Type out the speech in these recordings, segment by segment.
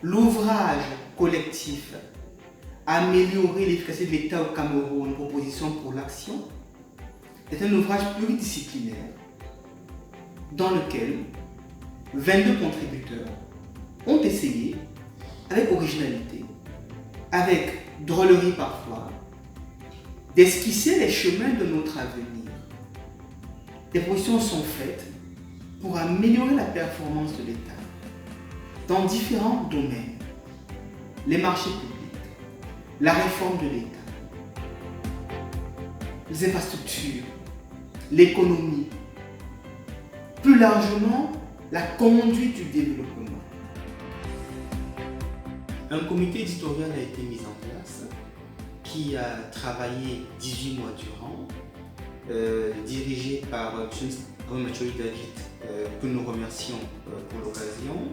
L'ouvrage collectif Améliorer l'efficacité de l'État au Cameroun, proposition pour l'action, est un ouvrage pluridisciplinaire dans lequel 22 contributeurs ont essayé, avec originalité, avec drôlerie parfois, d'esquisser les chemins de notre avenir. Des propositions sont faites pour améliorer la performance de l'État dans différents domaines. Les marchés publics, la réforme de l'État, les infrastructures, l'économie, plus largement la conduite du développement. Un comité éditorial a été mis en place qui a travaillé 18 mois durant, dirigé par M. David, que nous remercions pour l'occasion,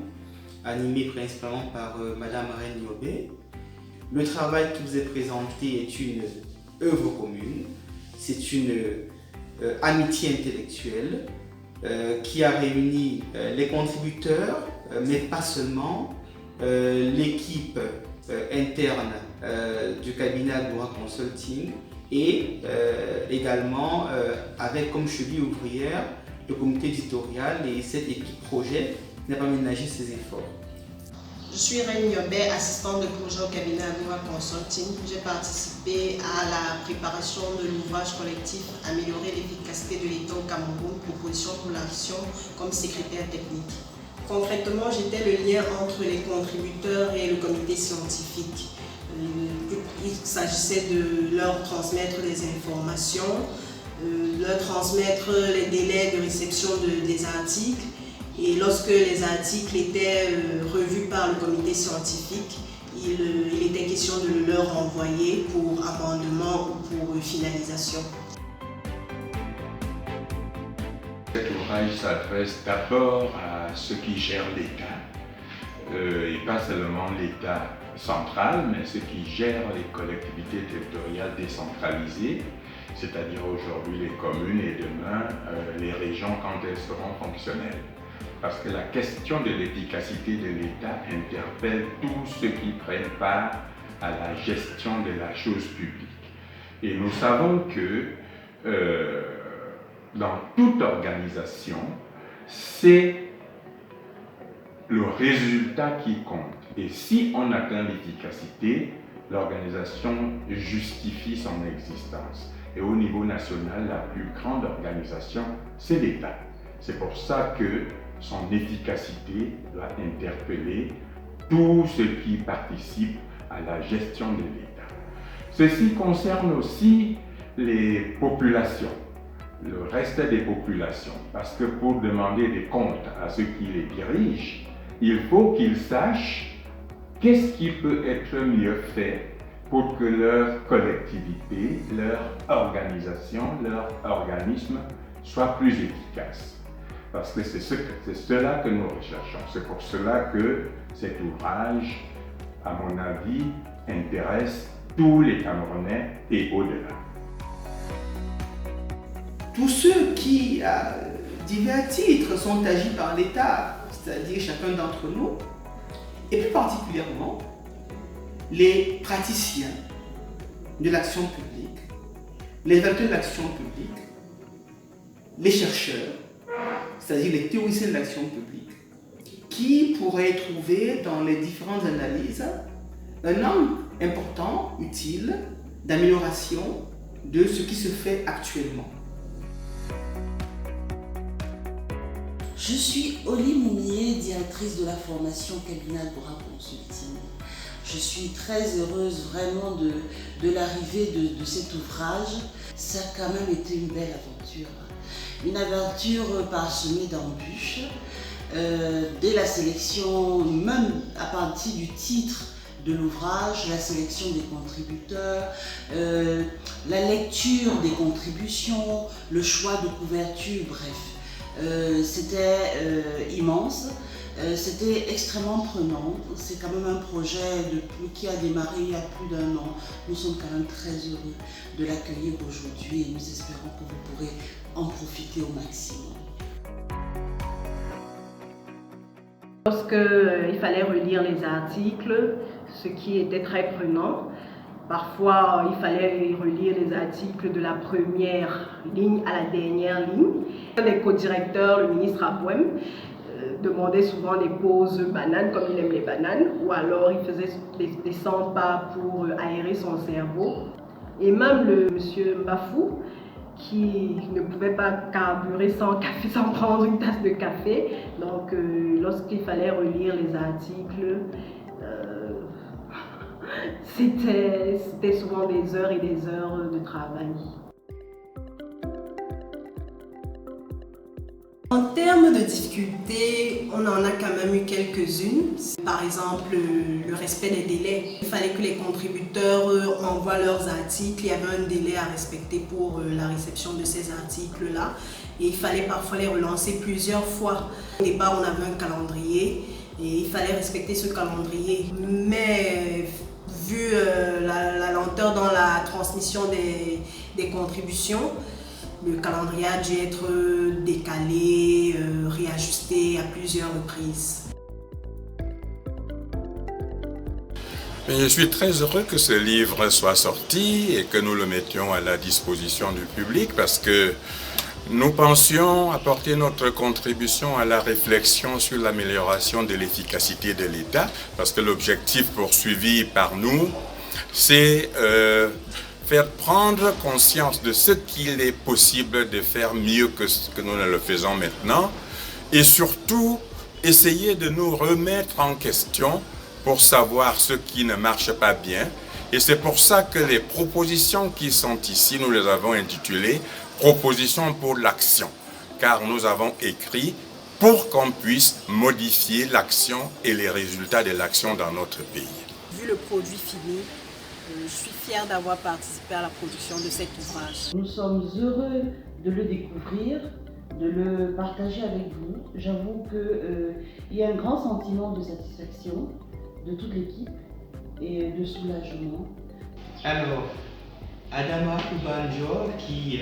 animé principalement par Mme Reine Niobé. Le travail qui vous est présenté est une œuvre commune, c'est une amitié intellectuelle qui a réuni les contributeurs, mais pas seulement, l'équipe interne du cabinet Agora Consulting et également avec comme cheville ouvrière le comité éditorial et cette équipe projet n'a pas ménagé ses efforts. Je suis Reine Niobé, assistante de projet au cabinet Agora Consulting. J'ai participé à la préparation de l'ouvrage collectif Améliorer l'efficacité de l'État au Cameroun, proposition pour l'action comme secrétaire technique. Concrètement, j'étais le lien entre les contributeurs et le comité scientifique. Il s'agissait de leur transmettre des informations, leur transmettre les délais de réception des articles. Et lorsque les articles étaient revus par le comité scientifique, il était question de le leur renvoyer pour amendement ou pour finalisation. Cet ouvrage s'adresse d'abord à ceux qui gèrent l'État, et pas seulement l'État central, mais ceux qui gèrent les collectivités territoriales décentralisées, c'est-à-dire aujourd'hui les communes et demain les régions quand elles seront fonctionnelles. Parce que la question de l'efficacité de l'État interpelle tous ceux qui prennent part à la gestion de la chose publique. Et nous savons que dans toute organisation, c'est le résultat qui compte. Et si on atteint l'efficacité, l'organisation justifie son existence. Et au niveau national, la plus grande organisation, c'est l'État. C'est pour ça que son efficacité doit interpeller tous ceux qui participent à la gestion de l'État. Ceci concerne aussi les populations, le reste des populations, parce que pour demander des comptes à ceux qui les dirigent, il faut qu'ils sachent qu'est-ce qui peut être mieux fait pour que leur collectivité, leur organisation, leur organisme soit plus efficace. Parce que c'est cela que nous recherchons. C'est pour cela que cet ouvrage, à mon avis, intéresse tous les Camerounais et au-delà. Tous ceux qui, à divers titres, sont agis par l'État, c'est-à-dire chacun d'entre nous, et plus particulièrement les praticiens de l'action publique, les acteurs de l'action publique, les chercheurs, c'est-à-dire les théoriciens de l'action publique, qui pourraient trouver dans les différentes analyses un angle important, utile, d'amélioration de ce qui se fait actuellement. Je suis Oli Mounier, directrice de la formation cabinet Agora Consulting. Je suis très heureuse vraiment de l'arrivée de cet ouvrage. Ça a quand même été une belle aventure. Une aventure parsemée d'embûches. Dès la sélection, même à partir du titre de l'ouvrage, la sélection des contributeurs, la lecture des contributions, le choix de couverture, bref. C'était immense, c'était extrêmement prenant. C'est quand même un projet qui a démarré il y a plus d'1 an. Nous sommes quand même très heureux de l'accueillir aujourd'hui et nous espérons que vous pourrez en profiter au maximum. Lorsqu'il fallait relire les articles, ce qui était très prenant, parfois il fallait relire les articles de la première ligne à la dernière ligne. Les co-directeurs, le ministre Abouem, demandait souvent des pauses bananes, comme il aime les bananes, ou alors il faisait des 100 pas pour aérer son cerveau. Et même le monsieur Mbafou, qui ne pouvait pas carburer sans café, sans prendre une tasse de café. Donc, lorsqu'il fallait relire les articles, c'était souvent des heures et des heures de travail. En termes de difficultés, on en a quand même eu quelques-unes. Par exemple, le respect des délais. Il fallait que les contributeurs envoient leurs articles. Il y avait un délai à respecter pour la réception de ces articles-là. Et il fallait parfois les relancer plusieurs fois. Au départ, on avait un calendrier et il fallait respecter ce calendrier. Mais vu la lenteur dans la transmission des contributions, le calendrier a dû être décalé, réajusté à plusieurs reprises. Je suis très heureux que ce livre soit sorti et que nous le mettions à la disposition du public parce que nous pensions apporter notre contribution à la réflexion sur l'amélioration de l'efficacité de l'État parce que l'objectif poursuivi par nous, c'est faire prendre conscience de ce qu'il est possible de faire mieux que ce que nous ne le faisons maintenant et surtout essayer de nous remettre en question pour savoir ce qui ne marche pas bien. Et c'est pour ça que les propositions qui sont ici, nous les avons intitulées « Propositions pour l'action » car nous avons écrit pour qu'on puisse modifier l'action et les résultats de l'action dans notre pays. Vu le produit fini, je suis fière d'avoir participé à la production de cet ouvrage. Nous sommes heureux de le découvrir, de le partager avec vous. J'avoue qu'il y a un grand sentiment de satisfaction de toute l'équipe et de soulagement. Alors, Adama Kubanjo, qui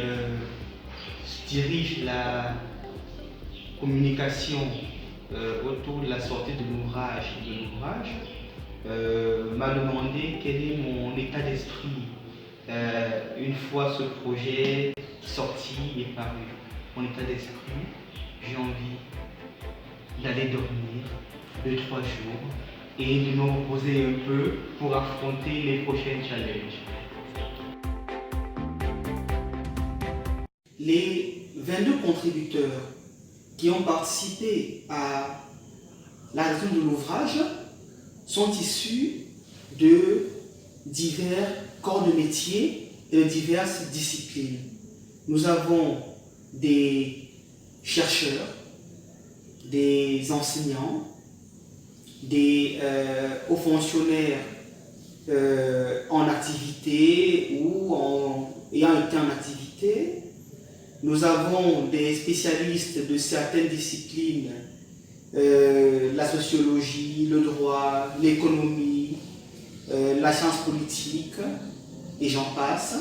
dirige la communication autour de la sortie de l'ouvrage, m'a demandé quel est mon état d'esprit une fois ce projet sorti et paru. Mon état d'esprit, j'ai envie d'aller dormir 2-3 jours et de me reposer un peu pour affronter les prochains challenges. Les 22 contributeurs qui ont participé à la rédaction de l'ouvrage sont issus de divers corps de métier et de diverses disciplines. Nous avons des chercheurs, des enseignants, des hauts fonctionnaires en activité ou ayant été en activité. Nous avons des spécialistes de certaines disciplines, la sociologie, le droit, l'économie, la science politique, et j'en passe.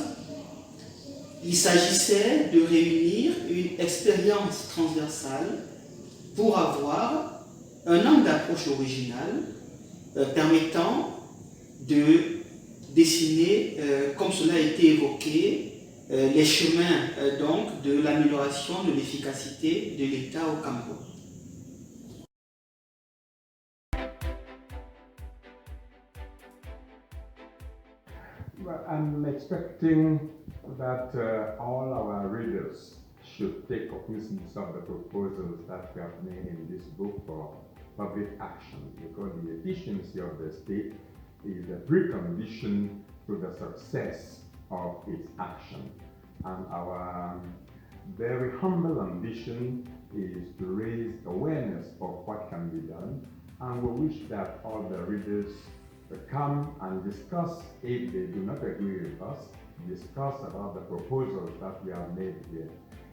Il s'agissait de réunir une expérience transversale pour avoir un angle d'approche original permettant de dessiner, comme cela a été évoqué, les chemins donc de l'amélioration de l'efficacité de l'État au Cameroun. Well, I'm expecting that all our readers should take cognizance of the proposals that we have made in this book for public action, because the efficiency of the state is a precondition to the success of its action. And our very humble ambition is to raise awareness of what can be done, and we wish that all the readers come and discuss, if they do not agree with us, discuss about the proposals that we have made here.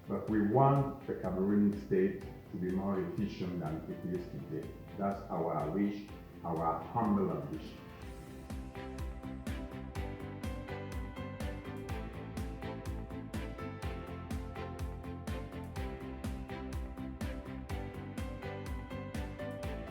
But we want the Cameroon state to be more efficient than it is today. That's our wish, our humble ambition.